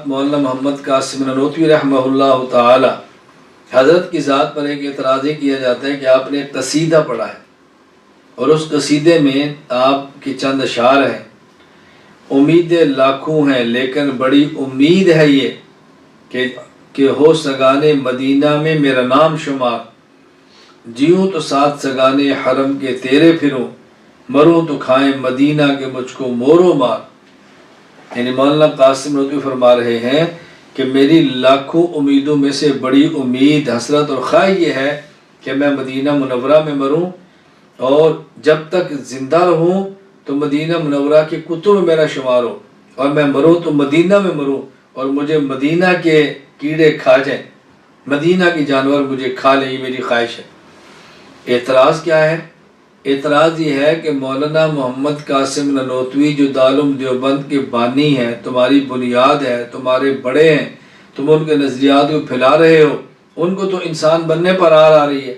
ذات مولانا محمد قاسم نانوتوی رحمہ اللہ تعالی، حضرت کی ذات پر ایک اعتراض کیا جاتا ہے کہ آپ نے ایک قصیدہ پڑھا ہے اور اس قصیدے میں آپ کے چند اشعار ہیں، امیدیں لاکھوں ہیں لیکن بڑی امید ہے یہ کہ ہو سگانے مدینہ میں میرا نام شمار، جیوں تو ساتھ سگانے حرم کے تیرے پھروں، مروں تو کھائیں مدینہ کے مجھ کو مورو مار۔ یعنی مولانا قاسم نانوتوی فرما رہے ہیں کہ میری لاکھوں امیدوں میں سے بڑی امید، حسرت اور خواہش یہ ہے کہ میں مدینہ منورہ میں مروں، اور جب تک زندہ رہوں تو مدینہ منورہ کے کتب میں میرا شمار ہو، اور میں مروں تو مدینہ میں مروں اور مجھے مدینہ کے کیڑے کھا جائیں، مدینہ کے جانور مجھے کھا لیں، یہ میری خواہش ہے۔ اعتراض کیا ہے؟ اعتراض یہ ہے کہ مولانا محمد قاسم نانوتوی جو دارالعلوم دیوبند کے بانی ہیں، تمہاری بنیاد ہے، تمہارے بڑے ہیں، تم ان کے نظریات کو پھیلا رہے ہو، ان کو تو انسان بننے پر آ رہی ہے،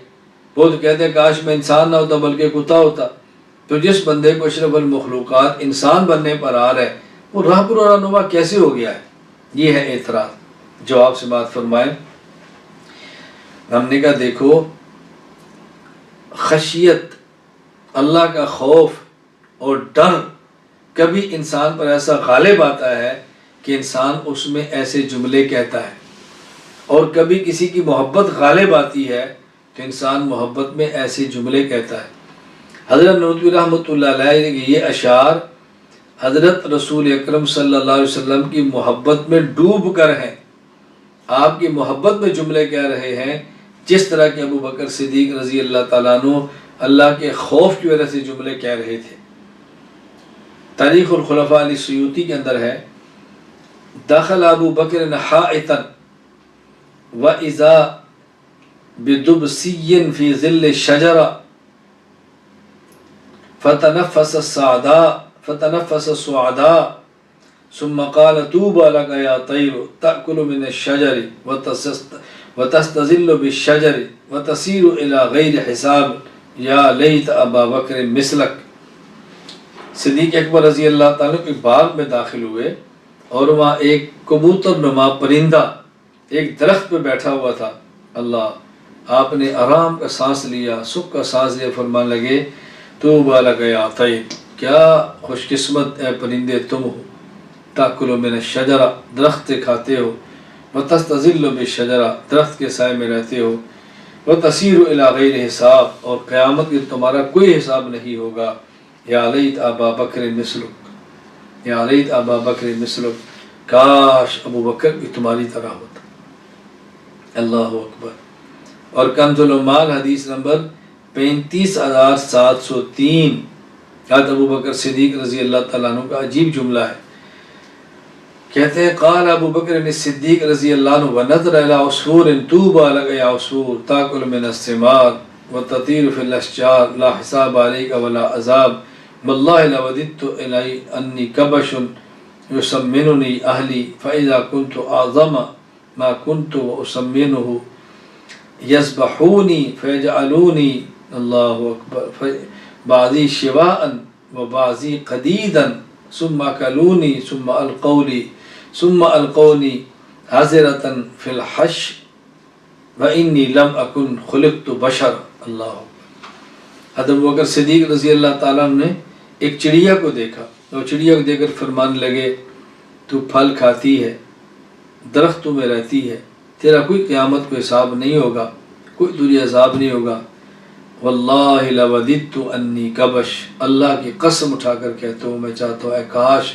وہ تو کہتے ہیں کاش میں انسان نہ ہوتا بلکہ کتا ہوتا۔ تو جس بندے کو اشرف المخلوقات انسان بننے پر آ رہا ہے، وہ راہ پر رہنما کیسے ہو گیا ہے؟ یہ ہے اعتراض۔ جواب سے بات فرمائیں۔ ہم نے کہا دیکھو، خشیت، اللہ کا خوف اور ڈر کبھی انسان پر ایسا غالب آتا ہے کہ انسان اس میں ایسے جملے کہتا ہے، اور کبھی کسی کی محبت غالب آتی ہے تو انسان محبت میں ایسے جملے کہتا ہے۔ حضرت نانوتوی رحمۃ اللہ علیہ کے یہ اشعار حضرت رسول اکرم صلی اللہ علیہ وسلم کی محبت میں ڈوب کر ہیں، آپ کی محبت میں جملے کہہ رہے ہیں، جس طرح کہ ابو بکر صدیق رضی اللہ تعالیٰ عنہ اللہ کے خوف کی وجہ سے جملے کہہ رہے تھے۔ تاریخ الخلفاء علی سیوطی کے اندر ہے، دخل ابو بکر حائطا وَإِذَا بِدُبْسِيٍّ فِي ظِلِّ الشَّجَرَةِ فتنفس السعداء ثم قال طوبى لك يا طير تأكل من الشجر وتستظل بالشجر وتسير إلى غير حساب یا لیت ابا بکر مثلک۔ صدیق اکبر رضی اللہ تعالیٰ کے باغ میں داخل ہوئے اور وہاں ایک کبوتر نما پرندہ ایک درخت پہ بیٹھا ہوا تھا۔ اللہ، آپ نے آرام کا سانس لیا، سکھ کا سانس لیا، فرمان لگے طوبی لک یا طیر، کیا خوش قسمت اے پرندے تم ہو، تاکلوا من الشجرہ، درخت سے کھاتے ہو، وتستظلوا بالشجرہ، درخت کے سائے میں رہتے ہو، وَتَسِيرُ إِلَىٰ غَيْرِ حساب، اور قیامت کے تمہارا کوئی حساب نہیں ہوگا۔ یا لیت ابا بکر مثلک، یا لیت ابا بکر مثلک، کاش ابو بکر بھی تمہاری طرح ہوتا۔ اللہ اکبر۔ اور کنز العمال حدیث نمبر 35703، حضرت ابو بکر صدیق رضی اللہ تعالیٰ عنہ کا عجیب جملہ ہے، کہتے ہیں قال ابو بکر صدیق رضی اللہ عنہ ونظر الى عصفور طوبى لك يا عصفور تاكل من الثمار وتطير في الاشجار لا حساب عليك ولا عذاب والله لوددت الي اني كبش يسمنني اهلي فاذا كنت اعظم ما كنت اسمنه يذبحوني فيجعلوني الله اكبر بعضي شواء وبعضي قديدا ثم اكلوني ثم القولي ثم القونی حاضرۃ فی الحشر وانی لم اکن خلقت بشر۔ اللہ، حضرت ابوبکر صدیق رضی اللہ تعالیٰ نے ایک چڑیا کو دیکھا، اور چڑیا کو دیکھ کر فرمانے لگے تو پھل کھاتی ہے، درختوں میں رہتی ہے، تیرا کوئی قیامت کو حساب نہیں ہوگا، کوئی دوری عذاب نہیں ہوگا۔ واللہ لوددت انی کبش، اللہ کی قسم اٹھا کر کہتا ہوں، میں چاہتا ہوں اے کاش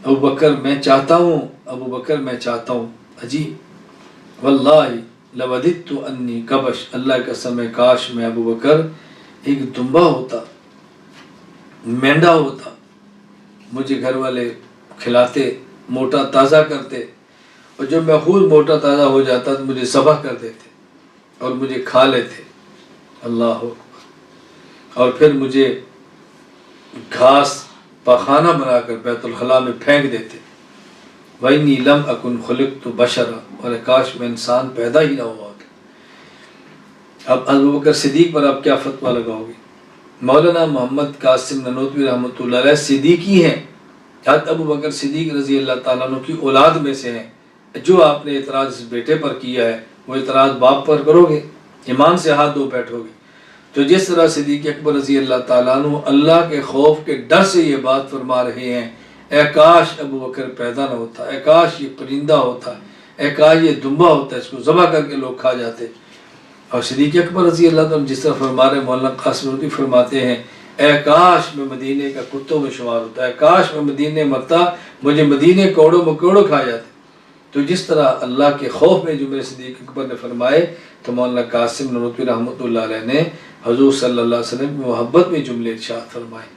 ابو بکر میں چاہتا ہوں، ابو بکر میں چاہتا ہوں۔ عجیب، واللہ لوددت انی کبش، اللہ کی قسم ہے کاش میں ابو بکر ایک دمبا ہوتا، مینڈا ہوتا، مجھے گھر والے کھلاتے، موٹا تازہ کرتے، اور جب میں خود موٹا تازہ ہو جاتا تو مجھے ذبح کر دیتے اور مجھے کھا لیتے۔ اللہ اکبر۔ اور پھر مجھے گھاس پاخانہ بنا کر بیت الخلاء میں پھینک دیتے۔ وَإِنِّي لَمْ أَكُنْ خُلِقْتُ بَشَرًا، اور کاش میں انسان پیدا ہی نہ ہوا ہوتا۔ اب ابو بکر صدیق پر آپ کیا فتویٰ لگاؤ گے؟ مولانا محمد قاسم نانوتوی رحمۃ اللہ علیہ صدیقی ہیں، حضرت ابو بکر صدیق رضی اللہ تعالیٰ عنہ کی اولاد میں سے ہیں، جو آپ نے اعتراض اس بیٹے پر کیا ہے وہ اعتراض باپ پر کرو گے، ایمان سے ہاتھ دھو بیٹھو گے۔ تو جس طرح صدیق اکبر رضی اللہ تعالیٰ عنہ اللہ کے خوف کے ڈر سے یہ بات فرما رہے ہیں، اے کاش ابو بکر پیدا نہ ہوتا، اے کاش یہ پرندہ ہوتا، اے کاش یہ دمبا ہوتا، اس کو ذبح کر کے لوگ کھا جاتے۔ اور صدیق اکبر رضی اللہ تعالیٰ عنہ جس طرح فرما رہے مولانا قاسم نانوتوی فرماتے ہیں، اے کاش میں مدینے کا کتوں میں شمار ہوتا، اے کاش میں مدینے مرتا، مجھے مدینے کوڑوں مکوڑوں کھا جاتے۔ تو جس طرح اللہ کے خوف میں جو میرے صدیق اکبر نے فرمائے، تو مولانا قاسم نانوتوی رحمۃ اللہ علیہ نے حضور صلی اللہ علیہ وسلم کی محبت میں جملے ارشاد فرمائے۔